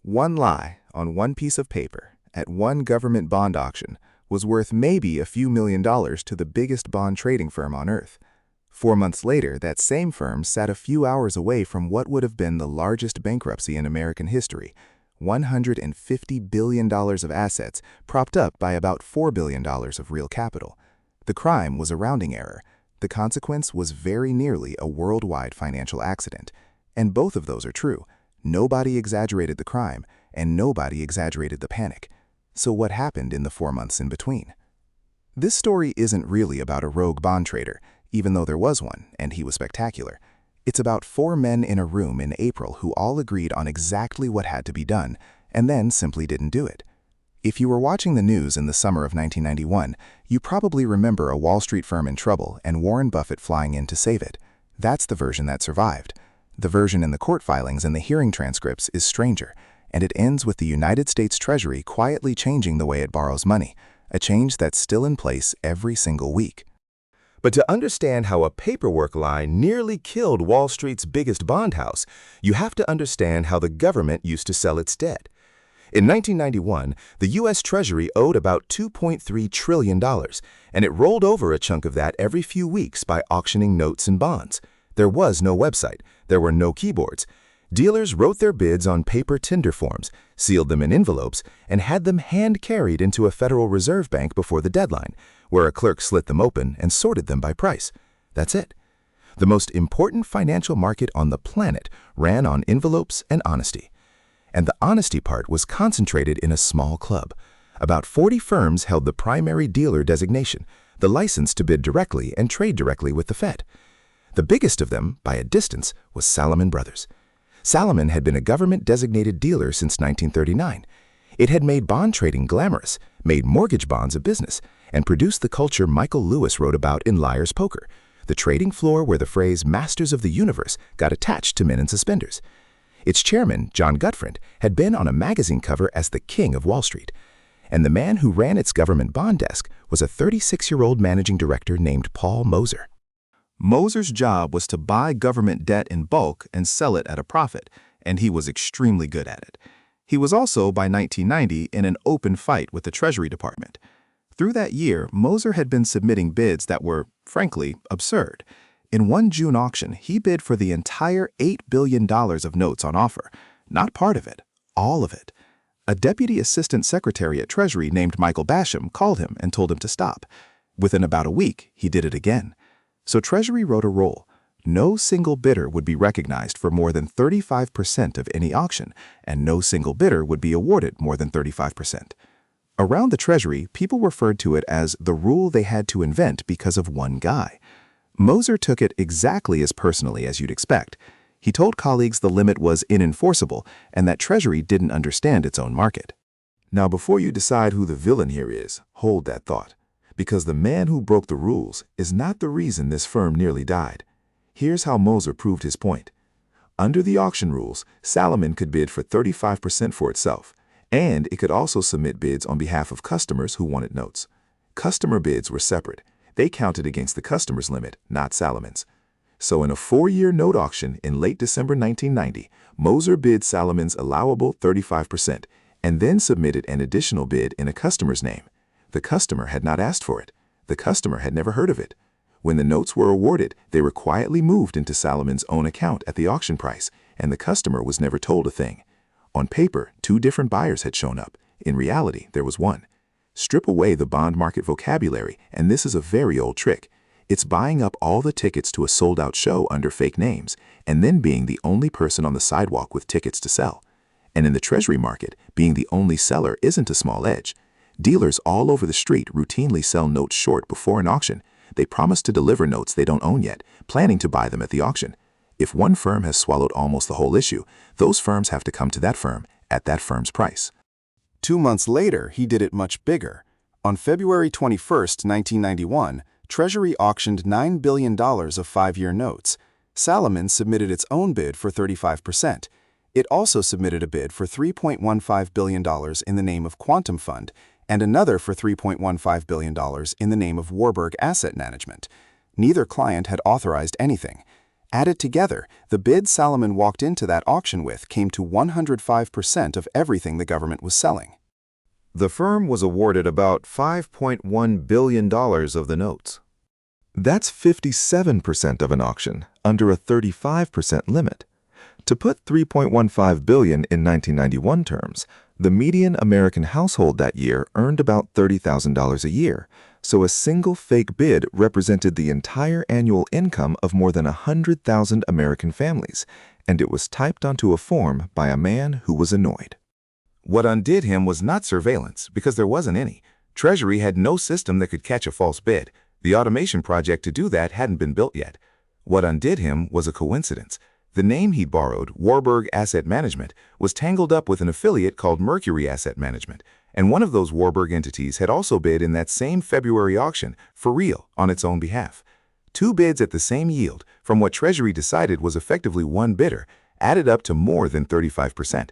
One lie on one piece of paper at one government bond auction was worth maybe a few $1,000,000 to the biggest bond trading firm on earth. 4 months later, that same firm sat a few hours away from what would have been the largest bankruptcy in American history, $150 billion of assets propped up by about $4 billion of real capital. The crime was a rounding error. The consequence was very nearly a worldwide financial accident. And both of those are true. Nobody exaggerated the crime, and nobody exaggerated the panic. So what happened in the 4 months in between? This story isn't really about a rogue bond trader, even though there was one, and he was spectacular. It's about 4 men in a room in April who all agreed on exactly what had to be done, and then simply didn't do it. If you were watching the news in the summer of 1991, you probably remember a Wall Street firm in trouble and Warren Buffett flying in to save it. That's the version that survived. The version in the court filings and the hearing transcripts is stranger, and it ends with the United States Treasury quietly changing the way it borrows money, a change that's still in place every single week. But to understand how a paperwork lie nearly killed Wall Street's biggest bond house, you have to understand how the government used to sell its debt. In 1991, the U.S. Treasury owed about $2.3 trillion, and it rolled over a chunk of that every few weeks by auctioning notes and bonds. There was no website. There were no keyboards. Dealers wrote their bids on paper tender forms, sealed them in envelopes, and had them hand-carried into a Federal Reserve Bank before the deadline, where a clerk slit them open and sorted them by price. That's it. The most important financial market on the planet ran on envelopes and honesty. And the honesty part was concentrated in a small club. About 40 firms held the primary dealer designation, the license to bid directly and trade directly with the Fed. The biggest of them, by a distance, was Salomon Brothers. Salomon had been a government-designated dealer since 1939. It had made bond trading glamorous, made mortgage bonds a business, and produced the culture Michael Lewis wrote about in Liar's Poker, the trading floor where the phrase "masters of the universe" got attached to men in suspenders. Its chairman, John Gutfreund, had been on a magazine cover as the king of Wall Street. And the man who ran its government bond desk was a 36-year-old managing director named Paul Mozer. Mozer's job was to buy government debt in bulk and sell it at a profit, and he was extremely good at it. He was also, by 1990, in an open fight with the Treasury Department. Through that year, Mozer had been submitting bids that were, frankly, absurd. In one June auction, he bid for the entire $8 billion of notes on offer. Not part of it, all of it. A deputy assistant secretary at Treasury named Michael Basham called him and told him to stop. Within about a week, he did it again. So Treasury wrote a rule. No single bidder would be recognized for more than 35% of any auction, and no single bidder would be awarded more than 35%. Around the Treasury, people referred to it as the rule they had to invent because of one guy. Mozer took it exactly as personally as you'd expect. He told colleagues the limit was unenforceable and that Treasury didn't understand its own market. Now, before you decide who the villain here is, hold that thought. Because the man who broke the rules is not the reason this firm nearly died. Here's how Mozer proved his point. Under the auction rules, Salomon could bid for 35% for itself, and it could also submit bids on behalf of customers who wanted notes. Customer bids were separate. They counted against the customer's limit, not Salomon's. So in a 4-year note auction in late December 1990, Mozer bid Salomon's allowable 35% and then submitted an additional bid in a customer's name. The customer had not asked for it. The customer had never heard of it. When the notes were awarded, they were quietly moved into Salomon's own account at the auction price, and the customer was never told a thing. On paper, 2 different buyers had shown up. In reality, there was one. Strip away the bond market vocabulary, and this is a very old trick. It's buying up all the tickets to a sold-out show under fake names, and then being the only person on the sidewalk with tickets to sell. And in the Treasury market, being the only seller isn't a small edge. Dealers all over the street routinely sell notes short before an auction. They promise to deliver notes they don't own yet, planning to buy them at the auction. If one firm has swallowed almost the whole issue, those firms have to come to that firm at that firm's price. 2 months later, he did it much bigger. On February 21, 1991, Treasury auctioned $9 billion of 5-year notes. Salomon submitted its own bid for 35%. It also submitted a bid for $3.15 billion in the name of Quantum Fund, and another for $3.15 billion in the name of Warburg Asset Management. Neither client had authorized anything. Added together, the bid Salomon walked into that auction with came to 105% of everything the government was selling. The firm was awarded about $5.1 billion of the notes. That's 57% of an auction, under a 35% limit. To put $3.15 billion in 1991 terms, the median American household that year earned about $30,000 a year, so a single fake bid represented the entire annual income of more than 100,000 American families, and it was typed onto a form by a man who was annoyed. What undid him was not surveillance, because there wasn't any. Treasury had no system that could catch a false bid. The automation project to do that hadn't been built yet. What undid him was a coincidence. The name he'd borrowed, Warburg Asset Management, was tangled up with an affiliate called Mercury Asset Management, and one of those Warburg entities had also bid in that same February auction, for real, on its own behalf. Two bids at the same yield, from what Treasury decided was effectively one bidder, added up to more than 35%.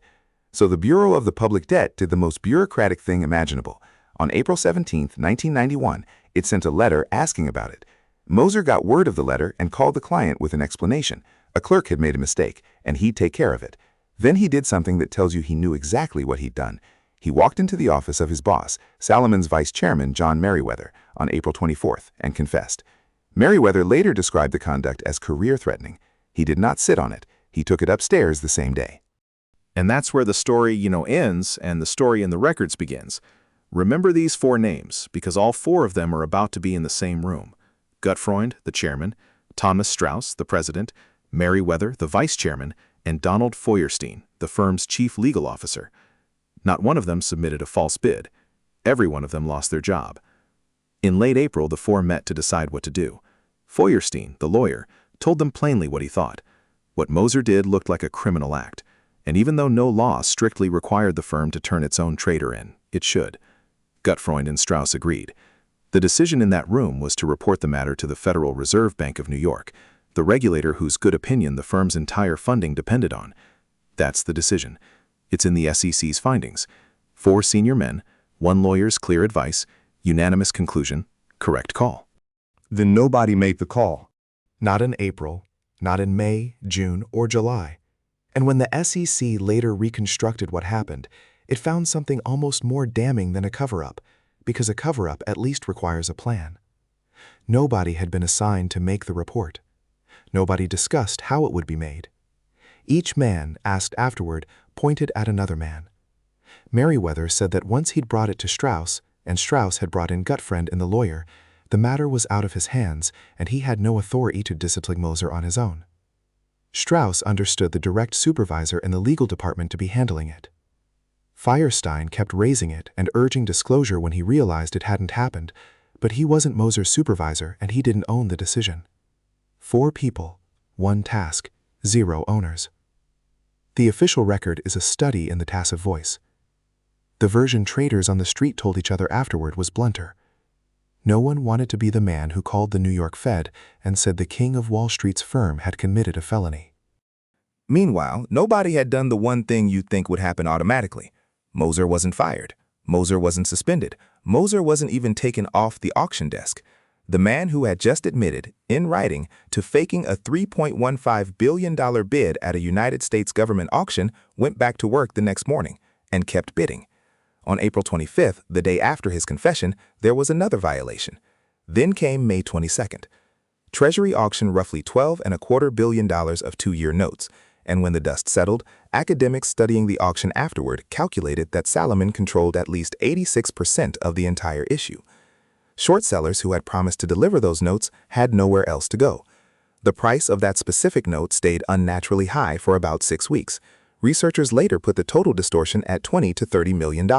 So the Bureau of the Public Debt did the most bureaucratic thing imaginable. On April 17, 1991, it sent a letter asking about it. Mozer got word of the letter and called the client with an explanation. A clerk had made a mistake, and he'd take care of it. Then he did something that tells you he knew exactly what he'd done. He walked into the office of his boss, Salomon's vice chairman, John Merriweather, on April 24th, and confessed. Merriweather later described the conduct as career-threatening. He did not sit on it. He took it upstairs the same day. And that's where the story, ends and the story in the records begins. Remember these four names, because all four of them are about to be in the same room. Gutfreund, the chairman, Thomas Strauss, the president, Merriweather, the vice chairman, and Donald Feuerstein, the firm's chief legal officer. Not one of them submitted a false bid. Every one of them lost their job. In late April, the four met to decide what to do. Feuerstein, the lawyer, told them plainly what he thought. What Mozer did looked like a criminal act, and even though no law strictly required the firm to turn its own trader in, it should. Gutfreund and Strauss agreed. The decision in that room was to report the matter to the Federal Reserve Bank of New York, the regulator whose good opinion the firm's entire funding depended on. That's the decision. It's in the SEC's findings. 4 senior men, 1 lawyer's clear advice, unanimous conclusion, correct call. Then nobody made the call. Not in April, not in May, June, or July. And when the SEC later reconstructed what happened, it found something almost more damning than a cover-up, because a cover-up at least requires a plan. Nobody had been assigned to make the report. Nobody discussed how it would be made. Each man, asked afterward, pointed at another man. Merriweather said that once he'd brought it to Strauss, and Strauss had brought in Gutfreund and the lawyer, the matter was out of his hands, and he had no authority to discipline Mozer on his own. Strauss understood the direct supervisor in the legal department to be handling it. Feuerstein kept raising it and urging disclosure when he realized it hadn't happened, but he wasn't Mozer's supervisor and he didn't own the decision. 4 people, 1 task, 0 owners. The official record is a study in the tacit voice. The version traders on the street told each other afterward was blunter. No one wanted to be the man who called the New York Fed and said the king of Wall Street's firm had committed a felony. Meanwhile, nobody had done the one thing you'd think would happen automatically. Mozer wasn't fired. Mozer wasn't suspended. Mozer wasn't even taken off the auction desk. The man who had just admitted, in writing, to faking a $3.15 billion bid at a United States government auction went back to work the next morning and kept bidding. On April 25th, the day after his confession, there was another violation. Then came May 22nd. Treasury auctioned roughly $12.25 billion of 2-year notes, and when the dust settled, academics studying the auction afterward calculated that Salomon controlled at least 86% of the entire issue. Short sellers who had promised to deliver those notes had nowhere else to go. The price of that specific note stayed unnaturally high for about 6 weeks. Researchers later put the total distortion at $20 to $30 million.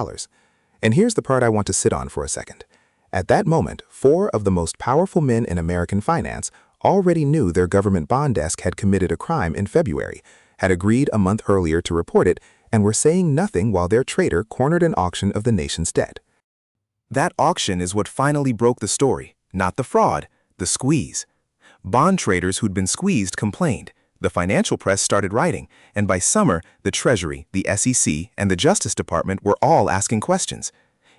And here's the part I want to sit on for a second. At that moment, 4 of the most powerful men in American finance already knew their government bond desk had committed a crime in February, had agreed a month earlier to report it, and were saying nothing while their trader cornered an auction of the nation's debt. That auction is what finally broke the story, not the fraud, the squeeze. Bond traders who'd been squeezed complained. The financial press started writing, and by summer, the Treasury, the SEC, and the Justice Department were all asking questions.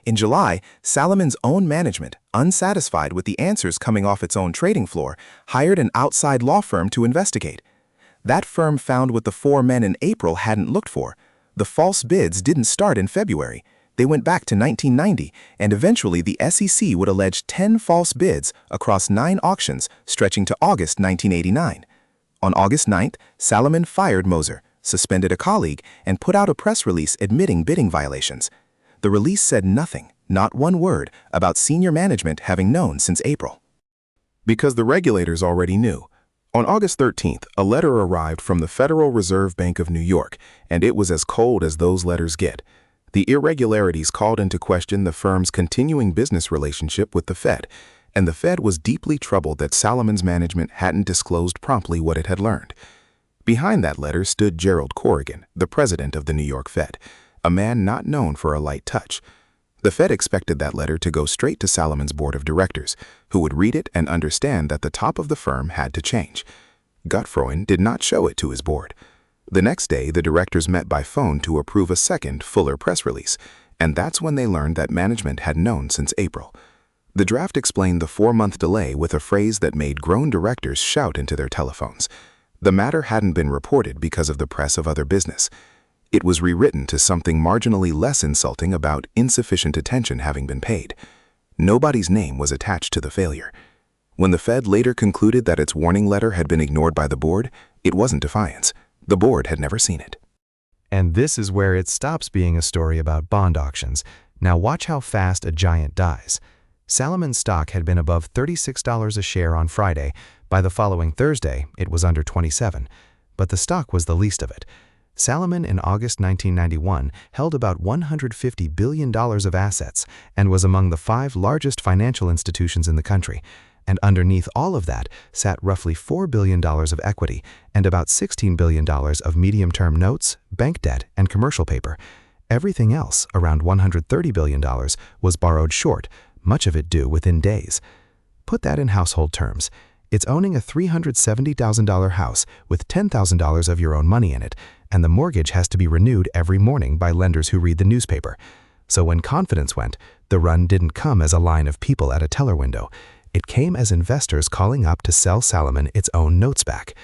In July, Salomon's own management, unsatisfied with the answers coming off its own trading floor, hired an outside law firm to investigate. That firm found what the four men in April hadn't looked for. The false bids didn't start in February. They went back to 1990, and eventually the SEC would allege 10 false bids across 9 auctions stretching to August 1989. On August 9th, Salomon fired Mozer, suspended a colleague, and put out a press release admitting bidding violations. The release said nothing, not one word, about senior management having known since April. Because the regulators already knew. On August 13th, a letter arrived from the Federal Reserve Bank of New York, and it was as cold as those letters get. The irregularities called into question the firm's continuing business relationship with the Fed, and the Fed was deeply troubled that Salomon's management hadn't disclosed promptly what it had learned. Behind that letter stood Gerald Corrigan, the president of the New York Fed, a man not known for a light touch. The Fed expected that letter to go straight to Salomon's board of directors, who would read it and understand that the top of the firm had to change. Gutfreund did not show it to his board. The next day, the directors met by phone to approve a second, fuller press release, and that's when they learned that management had known since April. The draft explained the 4-month delay with a phrase that made grown directors shout into their telephones. The matter hadn't been reported because of the press of other business. It was rewritten to something marginally less insulting about insufficient attention having been paid. Nobody's name was attached to the failure. When the Fed later concluded that its warning letter had been ignored by the board, it wasn't defiance. The board had never seen it. And this is where it stops being a story about bond auctions. Now watch how fast a giant dies. Salomon's stock had been above $36 a share on Friday. By the following Thursday, it was under $27. But the stock was the least of it. Salomon in August 1991 held about $150 billion of assets and was among the 5 largest financial institutions in the country. And underneath all of that sat roughly $4 billion of equity and about $16 billion of medium-term notes, bank debt, and commercial paper. Everything else, around $130 billion, was borrowed short, much of it due within days. Put that in household terms. It's owning a $370,000 house with $10,000 of your own money in it, and the mortgage has to be renewed every morning by lenders who read the newspaper. So when confidence went, the run didn't come as a line of people at a teller window. It came as investors calling up to sell Salomon its own notes back.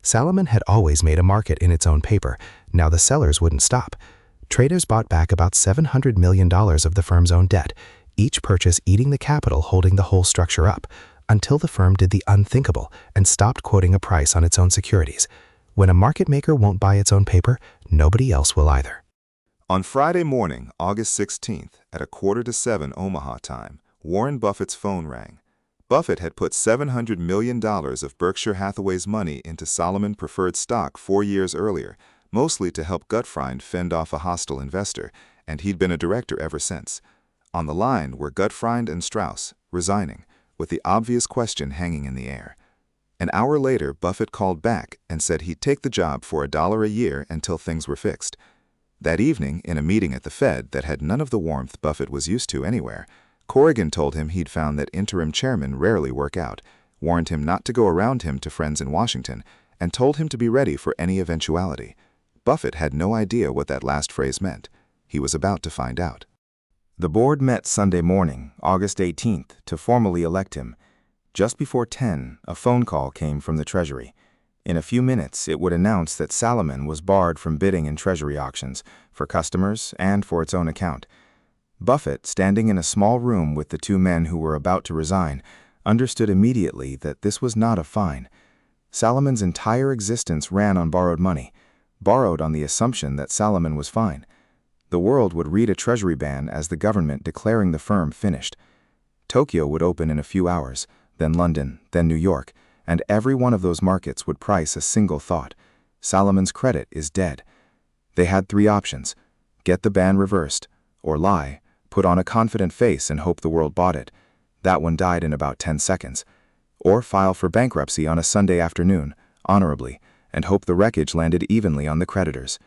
Salomon had always made a market in its own paper. Now the sellers wouldn't stop. Traders bought back about $700 million of the firm's own debt, each purchase eating the capital holding the whole structure up, until the firm did the unthinkable and stopped quoting a price on its own securities. When a market maker won't buy its own paper, nobody else will either. On Friday morning, August 16th, at 6:45 Omaha time, Warren Buffett's phone rang. Buffett had put $700 million of Berkshire Hathaway's money into Salomon preferred stock 4 years earlier, mostly to help Gutfreund fend off a hostile investor, and he'd been a director ever since. On the line were Gutfreund and Strauss, resigning, with the obvious question hanging in the air. An hour later, Buffett called back and said he'd take the job for $1 a year until things were fixed. That evening, in a meeting at the Fed that had none of the warmth Buffett was used to anywhere, Corrigan told him he'd found that interim chairmen rarely work out, warned him not to go around him to friends in Washington, and told him to be ready for any eventuality. Buffett had no idea what that last phrase meant. He was about to find out. The board met Sunday morning, August 18th, to formally elect him. Just before 10, a phone call came from the Treasury. In a few minutes, it would announce that Salomon was barred from bidding in Treasury auctions, for customers and for its own account. Buffett, standing in a small room with the 2 men who were about to resign, understood immediately that this was not a fine. Salomon's entire existence ran on borrowed money, borrowed on the assumption that Salomon was fine. The world would read a Treasury ban as the government declaring the firm finished. Tokyo would open in a few hours, then London, then New York, and every one of those markets would price a single thought: Salomon's credit is dead. They had 3 options: get the ban reversed, or lie, put on a confident face and hope the world bought it. That one died in about 10 seconds. Or file for bankruptcy on a Sunday afternoon, honorably, and hope the wreckage landed evenly on the creditors.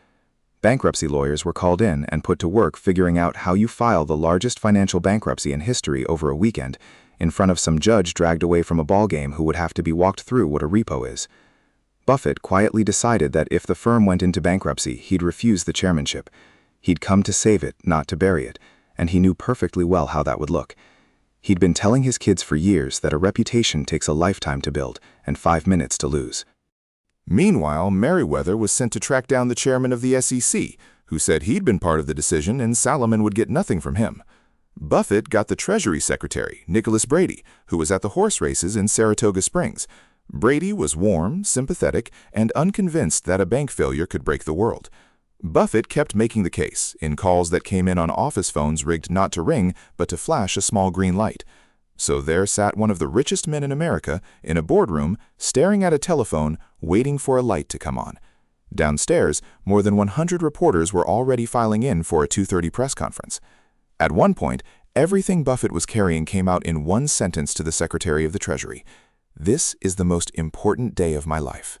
Bankruptcy lawyers were called in and put to work figuring out how you file the largest financial bankruptcy in history over a weekend, in front of some judge dragged away from a ballgame who would have to be walked through what a repo is. Buffett quietly decided that if the firm went into bankruptcy, he'd refuse the chairmanship. He'd come to save it, not to bury it, and he knew perfectly well how that would look. He'd been telling his kids for years that a reputation takes a lifetime to build and 5 minutes to lose. Meanwhile, Merriweather was sent to track down the chairman of the SEC, who said he'd been part of the decision and Salomon would get nothing from him. Buffett got the Treasury Secretary, Nicholas Brady, who was at the horse races in Saratoga Springs. Brady was warm, sympathetic, and unconvinced that a bank failure could break the world. Buffett kept making the case in calls that came in on office phones rigged not to ring but to flash a small green light. So there sat one of the richest men in America in a boardroom, staring at a telephone, waiting for a light to come on. Downstairs, more than 100 reporters were already filing in for a 2:30 press conference. At one point, everything Buffett was carrying came out in one sentence to the Secretary of the Treasury. "This is the most important day of my life."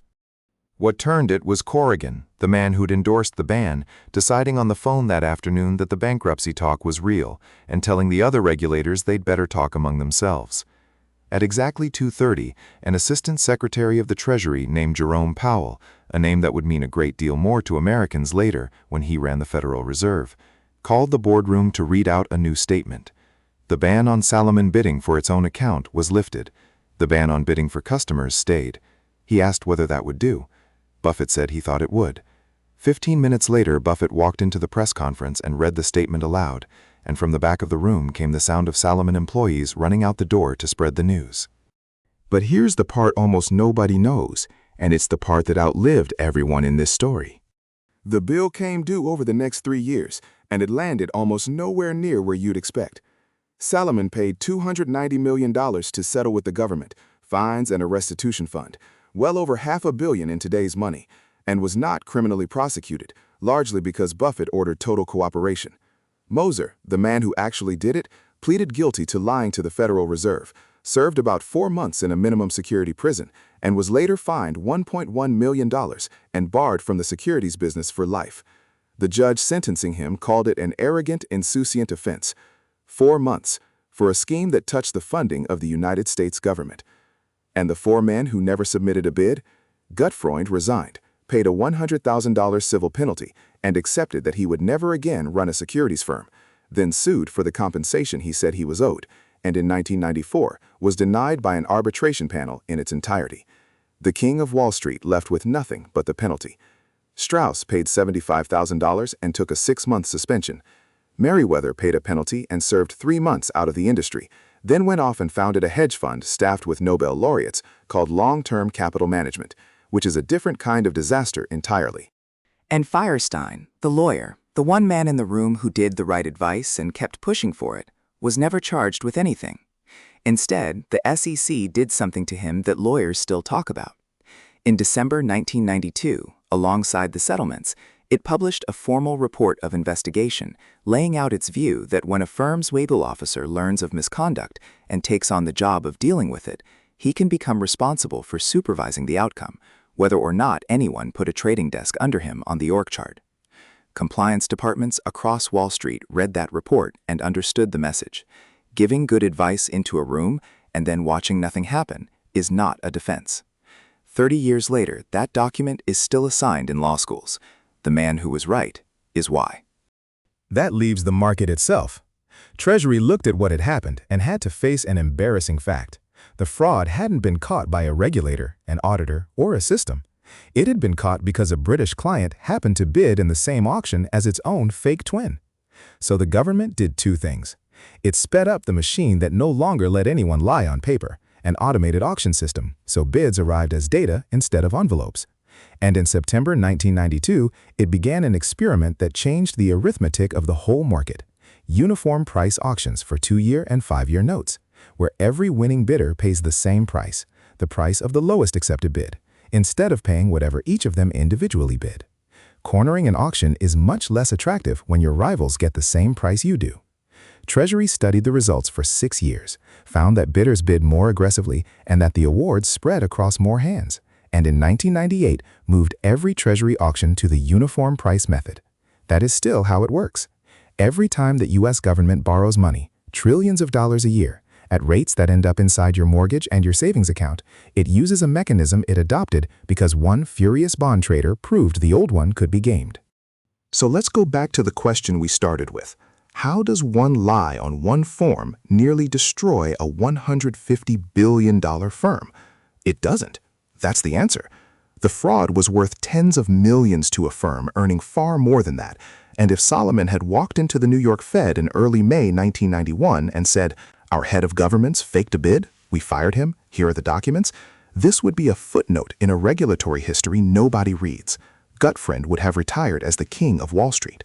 What turned it was Corrigan, the man who'd endorsed the ban, deciding on the phone that afternoon that the bankruptcy talk was real and telling the other regulators they'd better talk among themselves. At exactly 2:30, an Assistant Secretary of the Treasury named Jerome Powell, a name that would mean a great deal more to Americans later when he ran the Federal Reserve, called the boardroom to read out a new statement. The ban on Salomon bidding for its own account was lifted. The ban on bidding for customers stayed. He asked whether that would do. Buffett said he thought it would. 15 minutes later, Buffett walked into the press conference and read the statement aloud, and from the back of the room came the sound of Salomon employees running out the door to spread the news. But here's the part almost nobody knows, and it's the part that outlived everyone in this story. The bill came due over the next 3 years, and it landed almost nowhere near where you'd expect. Salomon paid $290 million to settle with the government, fines and a restitution fund, well over $500 million in today's money, and was not criminally prosecuted, largely because Buffett ordered total cooperation. Mozer, the man who actually did it, pleaded guilty to lying to the Federal Reserve, served about 4 months in a minimum security prison, and was later fined $1.1 million and barred from the securities business for life. The judge sentencing him called it an arrogant, insouciant offense. 4 months for a scheme that touched the funding of the United States government. And the 4 men who never submitted a bid? Gutfreund resigned, paid a $100,000 civil penalty, and accepted that he would never again run a securities firm, then sued for the compensation he said he was owed, and in 1994 was denied by an arbitration panel in its entirety. The king of Wall Street left with nothing but the penalty. Strauss paid $75,000 and took a 6-month suspension. Merriweather paid a penalty and served 3 months out of the industry, then went off and founded a hedge fund staffed with Nobel laureates called Long-Term Capital Management, which is a different kind of disaster entirely. And Firestein, the lawyer, the one man in the room who did the right advice and kept pushing for it, was never charged with anything. Instead, the SEC did something to him that lawyers still talk about. In December 1992, alongside the settlements, it published a formal report of investigation laying out its view that when a firm's legal officer learns of misconduct and takes on the job of dealing with it, he can become responsible for supervising the outcome, whether or not anyone put a trading desk under him on the org chart. Compliance departments across Wall Street read that report and understood the message. Giving good advice into a room and then watching nothing happen is not a defense. 30 years later, that document is still assigned in law schools. The man who was right is why. That leaves the market itself. Treasury looked at what had happened and had to face an embarrassing fact. The fraud hadn't been caught by a regulator, an auditor, or a system. It had been caught because a British client happened to bid in the same auction as its own fake twin. So the government did 2 things. It sped up the machine that no longer let anyone lie on paper, an automated auction system, so bids arrived as data instead of envelopes. And in September 1992, it began an experiment that changed the arithmetic of the whole market. Uniform price auctions for 2-year and 5-year notes, where every winning bidder pays the same price, the price of the lowest accepted bid, instead of paying whatever each of them individually bid. Cornering an auction is much less attractive when your rivals get the same price you do. Treasury studied the results for 6 years, found that bidders bid more aggressively and that the awards spread across more hands, and in 1998 moved every Treasury auction to the uniform price method. That is still how it works. Every time the U.S. government borrows money, trillions of dollars a year, at rates that end up inside your mortgage and your savings account, it uses a mechanism it adopted because one furious bond trader proved the old one could be gamed. So let's go back to the question we started with. How does one lie on one form nearly destroy a $150 billion firm? It doesn't. That's the answer. The fraud was worth tens of millions to a firm earning far more than that, and if Salomon had walked into the New York Fed in early May 1991 and said, "Our head of government's faked a bid, we fired him, here are the documents," this would be a footnote in a regulatory history nobody reads. Gutfreund would have retired as the king of Wall Street.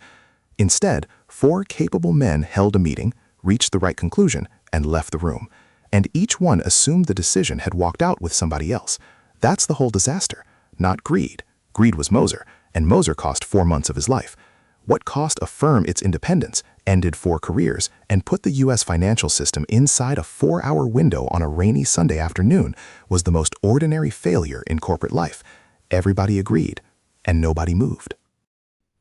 Instead, 4 capable men held a meeting, reached the right conclusion, and left the room. And each one assumed the decision had walked out with somebody else. That's the whole disaster, not greed. Greed was Mozer, and Mozer cost 4 months of his life. What cost a firm its independence, ended 4 careers, and put the U.S. financial system inside a 4-hour window on a rainy Sunday afternoon was the most ordinary failure in corporate life. Everybody agreed, and nobody moved.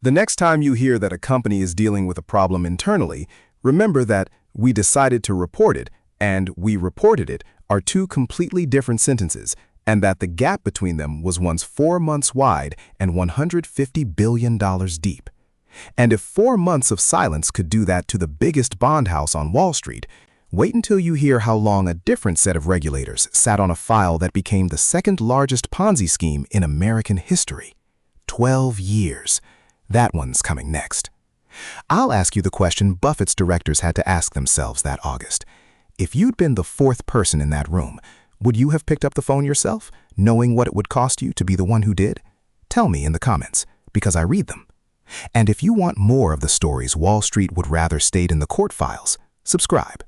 The next time you hear that a company is dealing with a problem internally, remember that "we decided to report it" and "we reported it" are 2 completely different sentences, and that the gap between them was once 4 months wide and $150 billion deep. And if 4 months of silence could do that to the biggest bond house on Wall Street, wait until you hear how long a different set of regulators sat on a file that became the second largest Ponzi scheme in American history. 12 years. That one's coming next. I'll ask you the question Buffett's directors had to ask themselves that August. If you'd been the 4th person in that room, would you have picked up the phone yourself, knowing what it would cost you to be the one who did? Tell me in the comments, because I read them. And if you want more of the stories Wall Street would rather stayed in the court files, subscribe.